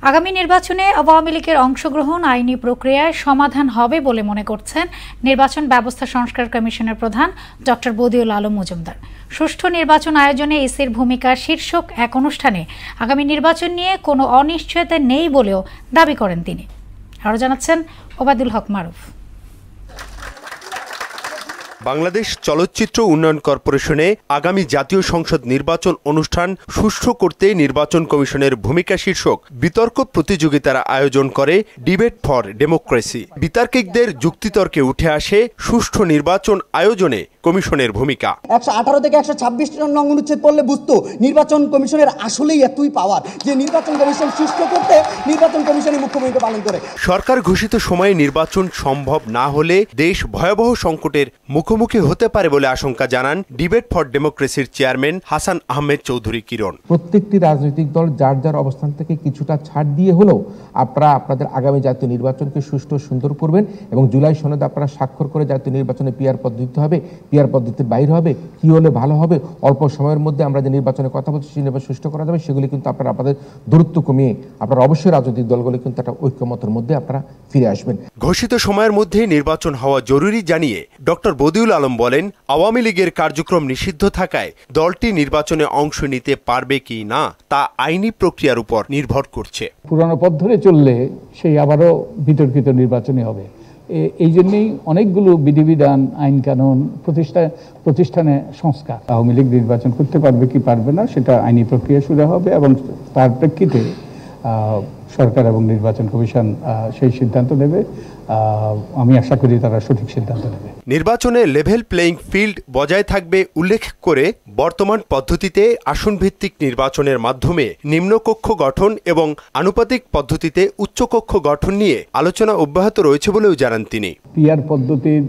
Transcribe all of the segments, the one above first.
আগামী নির্বাচনে আওয়ামী লীগের অংশগ্রহণ আইনি প্রক্রিয়ায় সমাধান হবে বলে মনে করছেন নির্বাচন ব্যবস্থা সংস্কার কমিশনের প্রধান ডক্টর বদিউল আলম মজুমদার। সুষ্ঠু নির্বাচন আয়োজনে ইসির ভূমিকা শীর্ষক এক অনুষ্ঠানে আগামী নির্বাচন নিয়ে কোনো অনিশ্চয়তা নেই বলেও দাবি করেন তিনি। আরও জানাচ্ছেন ওবায়দুল হক মারুফ। বাংলাদেশ চলচ্চিত্র উন্নয়ন কর্পোরেশনে আগামী জাতীয় সংসদ নির্বাচন অনুষ্ঠান সুষ্ঠু করতে নির্বাচন কমিশনের ভূমিকা শীর্ষক বিতর্ক প্রতিযোগিতার আয়োজন করে ডিবেট ফর ডেমোক্রেসি। বিতার্কিকদের যুক্তিতর্কে উঠে আসে সুষ্ঠু নির্বাচন আয়োজনে কমিশনের ভূমিকা। 118 থেকে 126 নং অনুচ্ছেদ পড়লে বুঝতো নির্বাচন কমিশনের আসলেই এতই পাওয়ার যে নির্বাচন কমিশন সুষ্ঠু করতে নির্বাচন কমিশনের মুখ্য ভূমিকা পালন করে। সরকার ঘোষিত সময়ে নির্বাচন সম্ভব না হলে দেশ ভয়াবহ সংকটের মুখোমুখি হতে পারে বলে আশঙ্কা জানান ডিবেট ফর ডেমোক্রেসির চেয়ারম্যান হাসান আহমেদ চৌধুরী কিরণ। প্রত্যেকটি রাজনৈতিক দল যার যার অবস্থান থেকে কিছুটা ছাড় দিয়ে হলেও আপনারা আপনাদের আগামী জাতীয় নির্বাচনকে সুষ্ঠু সুন্দর করবেন এবং জুলাই সনদে আপনারা স্বাক্ষর করে জাতীয় নির্বাচনে পিআর পদ্ধতি হবে, পিআর পদ্ধতির বাইরে হবে, কি হলে ভালো হবে, অল্প সময়ের মধ্যে আমরা যে নির্বাচনের কথা বলছি সেই নির্বাচন সুষ্ঠু করা যাবে, সেগুলি কিন্তু আপনারা আপনাদের দূরত্ব কমিয়ে আপনারা অবশ্যই রাজনৈতিক দলগুলি কিন্তু একটা ঐক্যমতের মধ্যে আপনারা ফিরে আসবেন। ঘোষিত সময়ের মধ্যে নির্বাচন হওয়া জরুরি জানিয়ে ডক্টর বদিউল আলম বলেন, আওয়ামী লীগের কার্যক্রম নিষিদ্ধ থাকায় দলটি নির্বাচনে অংশ নিতে পারবে কি না তা আইনি প্রক্রিয়ার উপর নির্ভর করছে। পুরানো পথ ধরে চললে সেই আবারও বিতর্কিত নির্বাচনই হবে। এই জন্যই অনেকগুলো বিধিবিধান, আইন কানুন, প্রতিষ্ঠানে সংস্কার। আওয়ামী লীগ নির্বাচন করতে পারবে কি পারবে না সেটা আইনি প্রক্রিয়া শুরু হবে এবং তার প্রেক্ষিতে সরকার এবং নির্বাচন কমিশন সেই সিদ্ধান্ত নেবে। আমি আশা করি তারা সঠিক সিদ্ধান্ত নেবে। নির্বাচনে লেভেল প্লেইং ফিল্ড বজায় থাকবে উল্লেখ করে বর্তমান পদ্ধতিতে আসনভিত্তিক নির্বাচনের মাধ্যমে নিম্নকক্ষ গঠন এবং আনুপাতিক পদ্ধতিতে উচ্চকক্ষ গঠন নিয়ে আলোচনা অব্যাহত রয়েছে বলেও জানান তিনি। পিআর পদ্ধতির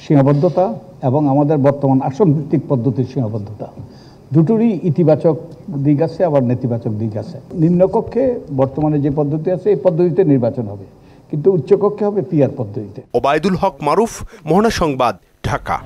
সীমাবদ্ধতা এবং আমাদের বর্তমান আসনভিত্তিক পদ্ধতির সীমাবদ্ধতা দুটোরই ইতিবাচক দিক আছে, আবার নেতিবাচক দিক আছে। নিম্নকক্ষে বর্তমানে যে পদ্ধতি আছে এই পদ্ধতিতে নির্বাচন হবে, কিন্তু উচ্চকক্ষে হবে পিআর পদ্ধতিতে। ওবায়দুল হক মারুফ, মোহনা সংবাদ, ঢাকা।